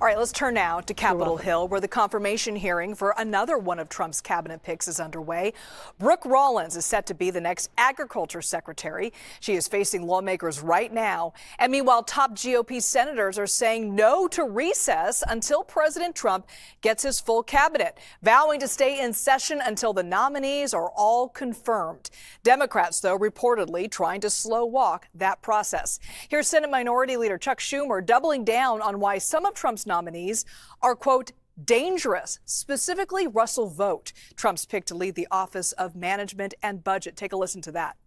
All right, let's turn now to Capitol Hill, where the confirmation hearing for another one of Trump's cabinet picks is underway. Brooke Rollins is set to be the next agriculture secretary. She is facing lawmakers right now. And meanwhile, top GOP senators are saying no to recess until President Trump gets his full cabinet, vowing to stay in session until the nominees are all confirmed. Democrats, though, reportedly trying to slow walk that process. Here's Senate Minority Leader Chuck Schumer doubling down on why some of Trump's nominees are, quote, dangerous, specifically Russell Vought, Trump's pick to lead the Office of Management and Budget. Take a listen to that.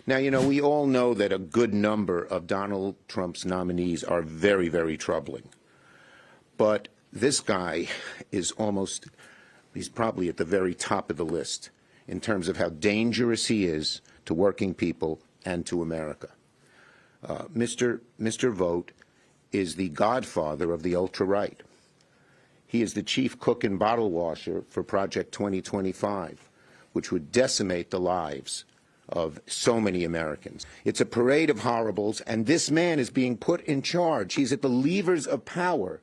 Now, you know, we all know that a good number of Donald Trump's nominees are very, very troubling. But this guy is he's probably at the very top of the list in terms of how dangerous he is to working people and to America. Mr. Vought is the godfather of the ultra-right. He is the chief cook and bottle washer for Project 2025, which would decimate the lives of so many Americans. It's a parade of horribles, and this man is being put in charge. He's at the levers of power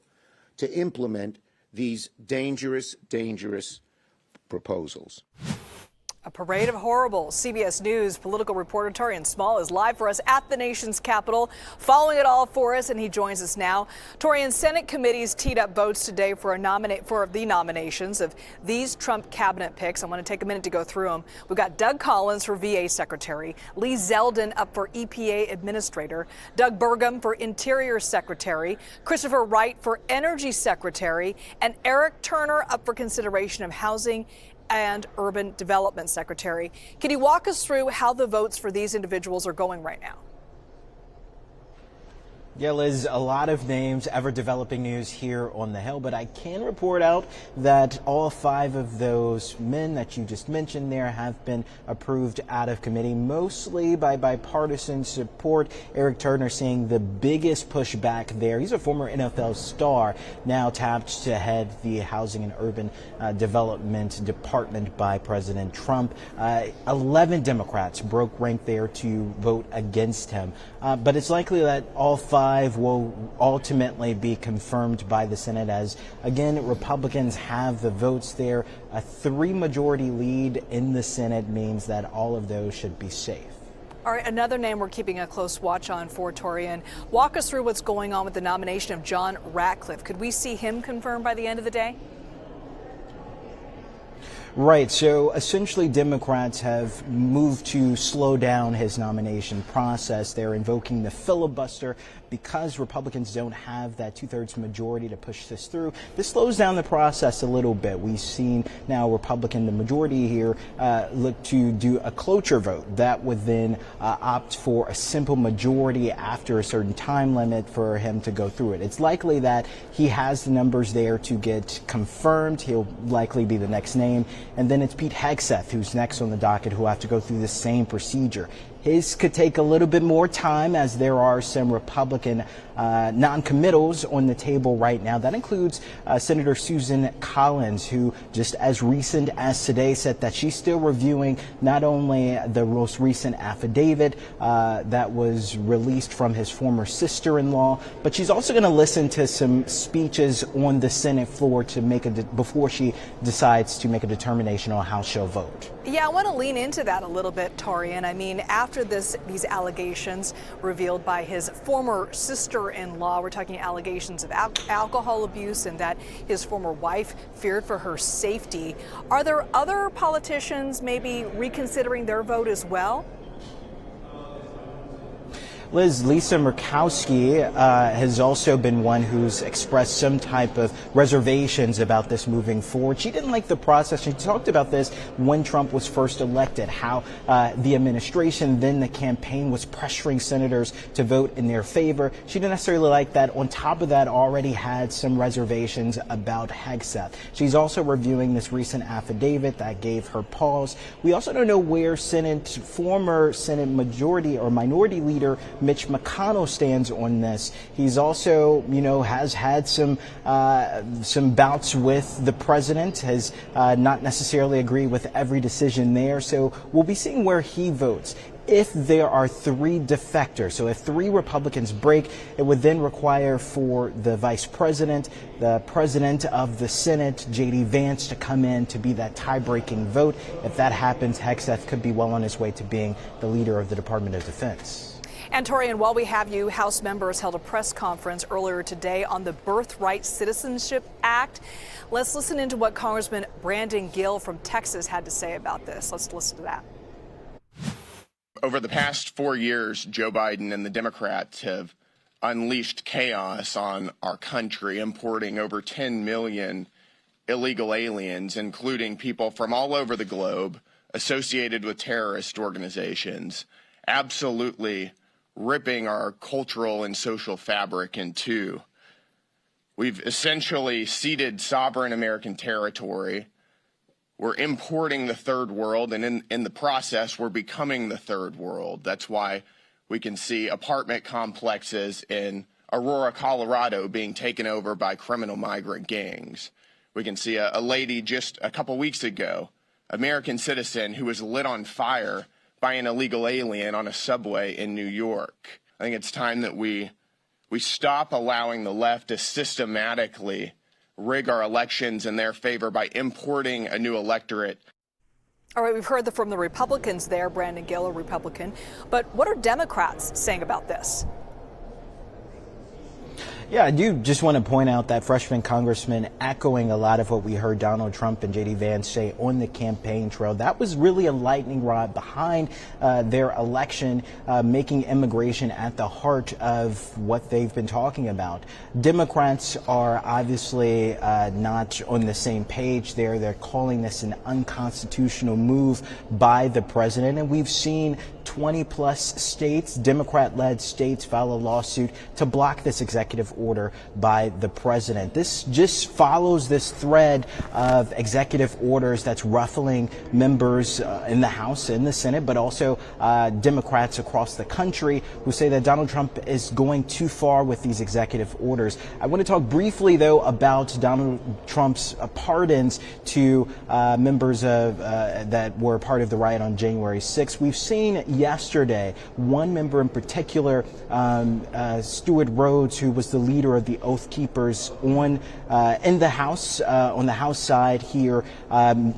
to implement these dangerous, dangerous proposals. A parade of horribles. CBS News political reporter Taurean Small is live for us at the nation's capital, following it all for us, and he joins us now. Taurean, Senate committees teed up votes today for the nominations of these Trump cabinet picks. I want to take a minute to go through them. We've got Doug Collins for VA Secretary, Lee Zeldin up for EPA Administrator, Doug Burgum for Interior Secretary, Christopher Wright for Energy Secretary, and Eric Turner up for consideration of Housing and Urban Development Secretary. Can you walk us through how the votes for these individuals are going right now? Yeah, Liz, a lot of names, ever-developing news here on the Hill, but I can report out that all 5 of those men that you just mentioned there have been approved out of committee, mostly by bipartisan support. Eric Turner seeing the biggest pushback there. He's a former NFL star, now tapped to head the Housing and Urban Development Department by President Trump. 11 Democrats broke rank there to vote against him, but it's likely that all 5 will ultimately be confirmed by the Senate as, again, Republicans have the votes there. A 3-majority lead in the Senate means that all of those should be safe. All right, another name we're keeping a close watch on for Taurean. Walk us through what's going on with the nomination of John Ratcliffe. Could we see him confirmed by the end of the day? Right. So essentially, Democrats have moved to slow down his nomination process. They're invoking the filibuster because Republicans don't have that 2/3 majority to push this through. This slows down the process a little bit. We've seen now the majority here, look to do a cloture vote that would then opt for a simple majority after a certain time limit for him to go through it. It's likely that he has the numbers there to get confirmed. He'll likely be the next name. And then it's Pete Hegseth, who's next on the docket, who will have to go through the same procedure. His could take a little bit more time as there are some Republican non-committals on the table right now. That includes Senator Susan Collins, who just as recent as today said that she's still reviewing not only the most recent affidavit that was released from his former sister-in-law, but she's also going to listen to some speeches on the Senate floor to before she decides to make a determination on how she'll vote. Yeah, I want to lean into that a little bit, Taurean. I mean, after these allegations revealed by his former sister-in-law, we're talking allegations of alcohol abuse and that his former wife feared for her safety. Are there other politicians maybe reconsidering their vote as well? Liz, Lisa Murkowski has also been one who's expressed some type of reservations about this moving forward. She didn't like the process. She talked about this when Trump was first elected, how the administration, then the campaign, was pressuring senators to vote in their favor. She didn't necessarily like that. On top of that, already had some reservations about Hegseth. She's also reviewing this recent affidavit that gave her pause. We also don't know where former Senate Majority or Minority Leader Mitch McConnell stands on this. He's also, has had some bouts with the president, has not necessarily agreed with every decision there. So we'll be seeing where he votes. if there are 3 defectors. So if 3 Republicans break, it would then require for the vice president, the president of the Senate, J.D. Vance, to come in to be that tie-breaking vote. If that happens, Hegseth could be well on his way to being the leader of the Department of Defense. And Taurean, while we have you, House members held a press conference earlier today on the Birthright Citizenship Act. Let's listen into what Congressman Brandon Gill from Texas had to say about this. Let's listen to that. Over the past 4 years, Joe Biden and the Democrats have unleashed chaos on our country, importing over 10 million illegal aliens, including people from all over the globe associated with terrorist organizations, absolutely ripping our cultural and social fabric in two. We've essentially ceded sovereign American territory. We're importing the third world, and in the process, we're becoming the third world. That's why we can see apartment complexes in Aurora, Colorado being taken over by criminal migrant gangs. We can see a lady just a couple weeks ago, American citizen, who was lit on fire by an illegal alien on a subway in New York. I think it's time that we stop allowing the left to systematically rig our elections in their favor by importing a new electorate. All right, we've heard from the Republicans there, Brandon Gill, a Republican. But what are Democrats saying about this? Yeah, I do just want to point out that freshman congressman echoing a lot of what we heard Donald Trump and J.D. Vance say on the campaign trail. That was really a lightning rod behind their election, making immigration at the heart of what they've been talking about. Democrats are obviously not on the same page there. They're calling this an unconstitutional move by the president, and we've seen 20-plus states, Democrat-led states, file a lawsuit to block this executive order by the president. This just follows this thread of executive orders that's ruffling members in the House and the Senate, but also Democrats across the country who say that Donald Trump is going too far with these executive orders. I want to talk briefly, though, about Donald Trump's pardons to members of that were part of the riot on January 6th. We've seen yesterday one member in particular, Stuart Rhodes, who was the leader of the Oath Keepers in the House, on the House side here,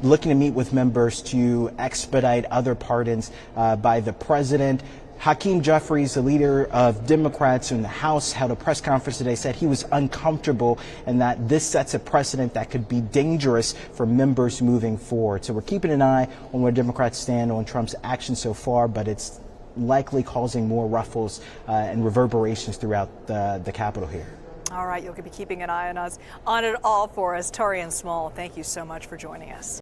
looking to meet with members to expedite other pardons by the president. Hakeem Jeffries, the leader of Democrats in the House, held a press conference today, said he was uncomfortable and that this sets a precedent that could be dangerous for members moving forward. So we're keeping an eye on where Democrats stand on Trump's actions so far, but it's likely causing more ruffles and reverberations throughout the Capitol here. All right, you'll be keeping an eye on us on it all for us. Taurean Small, thank you so much for joining us.